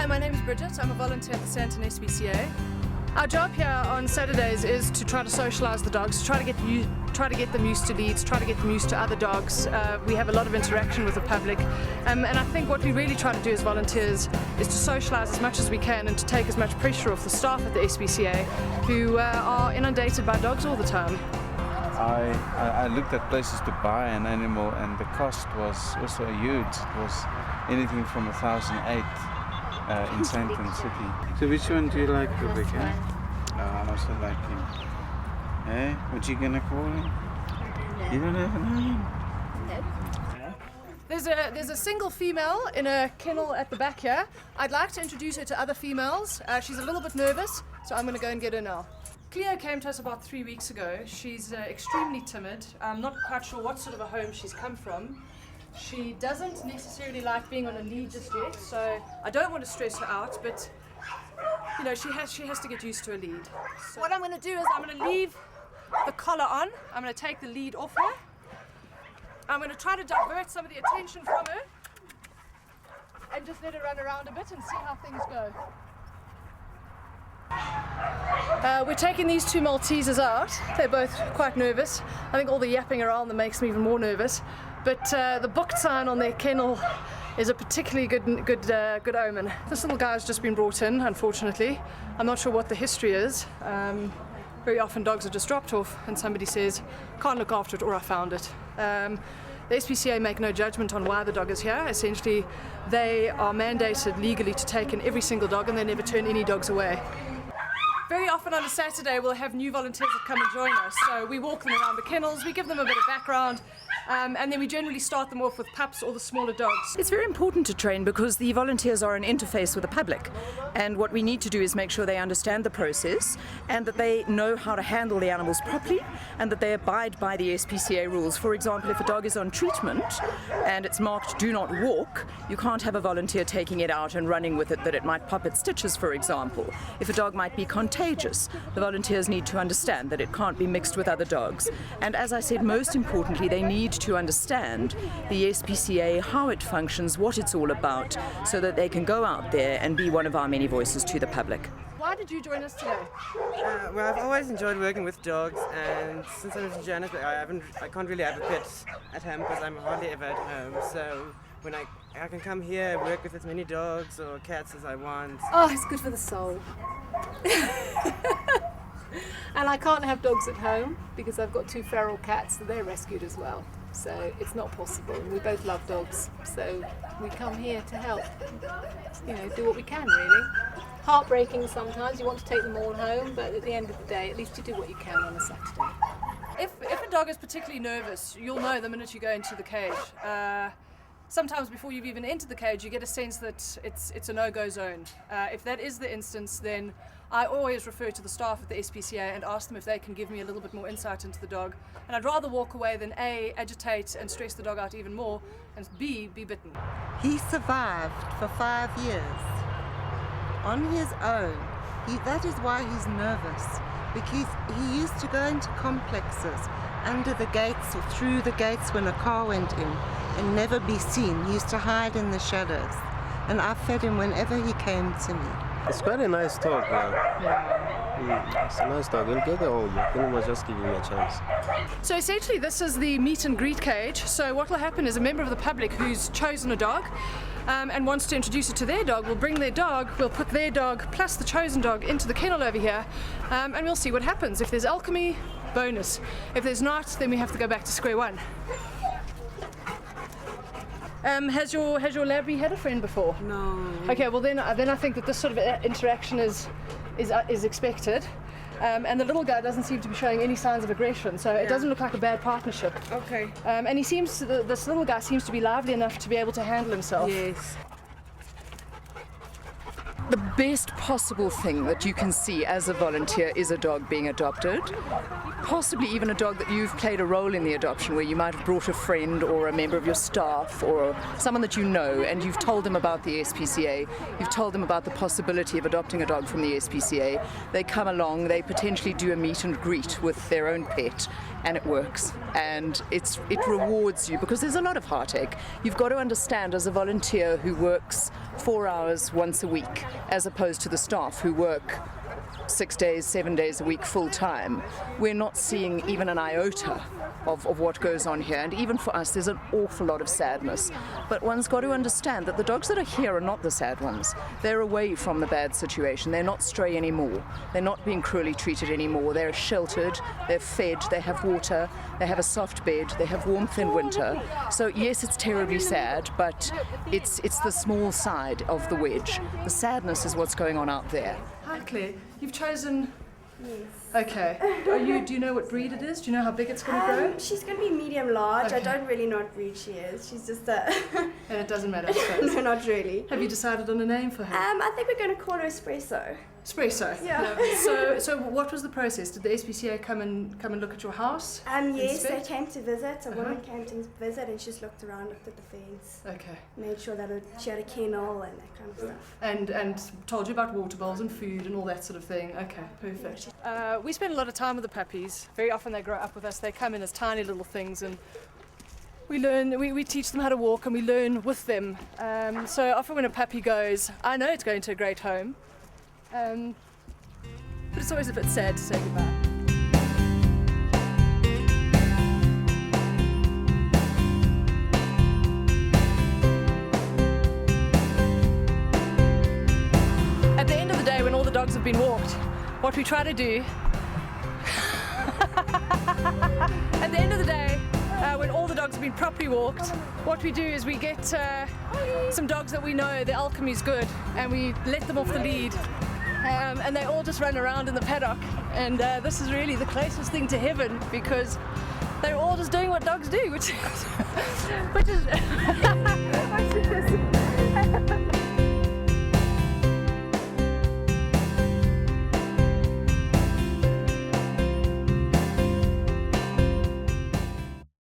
Hi, my name is Bridget. I'm a volunteer at the Santon SPCA. Our job here on Saturdays is to try to socialise the dogs, try to get them used to leads, try to get them used to other dogs. We have a lot of interaction with the public, and I think what we really try to do as volunteers is to socialise as much as we can and to take as much pressure off the staff at the SPCA, who are inundated by dogs all the time. I looked at places to buy an animal, and the cost was also huge. It was anything from 1,008 in Santon City. So which one do you like, Rebecca? I also like him. Eh? What you gonna call him? You don't have a name? No. There's a single female in a kennel at the back here. I'd like to introduce her to other females. She's a little bit nervous, so I'm going to go and get her now. Cleo came to us about 3 weeks ago. She's extremely timid. I'm not quite sure what sort of a home she's come from. She doesn't necessarily like being on a lead just yet, so I don't want to stress her out, but you know, she has to get used to a lead. So what I'm going to do is I'm going to leave the collar on. I'm going to take the lead off her. I'm going to try to divert some of the attention from her and just let her run around a bit and see how things go. We're taking these two Maltesers out. They're both quite nervous. I think all the yapping around them makes me even more nervous. But the booked sign on their kennel is a particularly good omen. This little guy has just been brought in, unfortunately. I'm not sure what the history is. Very often dogs are just dropped off and somebody says, can't look after it, or I found it. The SPCA make no judgment on why the dog is here. Essentially, they are mandated legally to take in every single dog, and they never turn any dogs away. Very often on a Saturday we'll have new volunteers that come and join us. So we walk them around the kennels, we give them a bit of background, and then we generally start them off with pups or the smaller dogs. It's very important to train because the volunteers are an interface with the public, and what we need to do is make sure they understand the process and that they know how to handle the animals properly and that they abide by the SPCA rules. For example, if a dog is on treatment and it's marked do not walk, you can't have a volunteer taking it out and running with it that it might pop its stitches, for example. If a dog might be contagious, the volunteers need to understand that it can't be mixed with other dogs. And as I said, most importantly, they need to understand the SPCA, how it functions, what it's all about, so that they can go out there and be one of our many voices to the public. Why did you join us today? Well, I've always enjoyed working with dogs, and since I was in Johannesburg, I can't really have a pet at home because I'm hardly ever at home. So when I can come here and work with as many dogs or cats as I want. Oh, it's good for the soul. And I can't have dogs at home because I've got two feral cats, so they're rescued as well. So it's not possible. We both love dogs, so we come here to help. You know, do what we can, really. Heartbreaking sometimes. You want to take them all home, but at the end of the day, at least you do what you can on a Saturday. If a dog is particularly nervous, you'll know the minute you go into the cage. Sometimes before you've even entered the cage, you get a sense that it's a no-go zone. If that is the instance, then I always refer to the staff at the SPCA and ask them if they can give me a little bit more insight into the dog. And I'd rather walk away than A, agitate and stress the dog out even more, and B, be bitten. He survived for 5 years on his own. That is why he's nervous, because he used to go into complexes under the gates or through the gates when a car went in and never be seen. He used to hide in the shadows, and I fed him whenever he came to me. It's quite a nice dog, man. Yeah. It's a nice dog. We'll get it home. We must just give him a chance. So essentially this is the meet and greet cage. So what will happen is a member of the public who's chosen a dog and wants to introduce it to their dog will bring their dog, we'll put their dog plus the chosen dog into the kennel over here, and we'll see what happens. If there's alchemy, bonus. If there's not, then we have to go back to square one. Has your Labby had a friend before? No. Okay, well then I think that this sort of interaction is expected, and the little guy doesn't seem to be showing any signs of aggression, so it doesn't look like a bad partnership. Okay. And this little guy seems to be lively enough to be able to handle himself. Yes. the best possible thing that you can see as a volunteer is a dog being adopted. Possibly even a dog that you've played a role in the adoption, where you might have brought a friend or a member of your staff or someone that you know, and you've told them about the SPCA, you've told them about the possibility of adopting a dog from the SPCA. They come along, they potentially do a meet and greet with their own pet, and it works. And it rewards you, because there's a lot of heartache. You've got to understand, as a volunteer who works 4 hours once a week, as opposed to the staff who work 6 days, 7 days a week full time, we're not seeing even an iota of what goes on here. And even for us, there's an awful lot of sadness. But one's got to understand that the dogs that are here are not the sad ones. They're away from the bad situation. They're not stray anymore. They're not being cruelly treated anymore. They're sheltered, they're fed, they have water, they have a soft bed, they have warmth in winter. So yes, it's terribly sad, but it's the small side of the wedge. The sadness is what's going on out there. Hi Claire, you've chosen... Yes. Okay. Do you know what breed it is? Do you know how big it's going to grow? She's going to be medium large. Okay. I don't really know what breed she is. She's just a... And it doesn't matter, I suppose. No, not really. Have you decided on a name for her? I think we're going to call her Espresso. Espresso. Yeah. So what was the process? Did the SPCA come and look at your house? Yes, they Inspect? came to visit. A woman came to visit and she just looked around, looked at the fence, Okay. made sure that she had a kennel and that kind of stuff. And told you about water bowls and food and all that sort of thing. Okay, perfect. We spend a lot of time with the puppies. Very often they grow up with us. They come in as tiny little things, and we learn. We teach them how to walk, and we learn with them. So often when a puppy goes, I know it's going to a great home, but it's always a bit sad to say goodbye. At the end of the day, when all the dogs have been walked, what we try to do at the end of the day, when all the dogs have been properly walked, what we do is we get some dogs that we know the alchemy is good, and we let them off the lead, and they all just run around in the paddock, and this is really the closest thing to heaven, because they're all just doing what dogs do, which is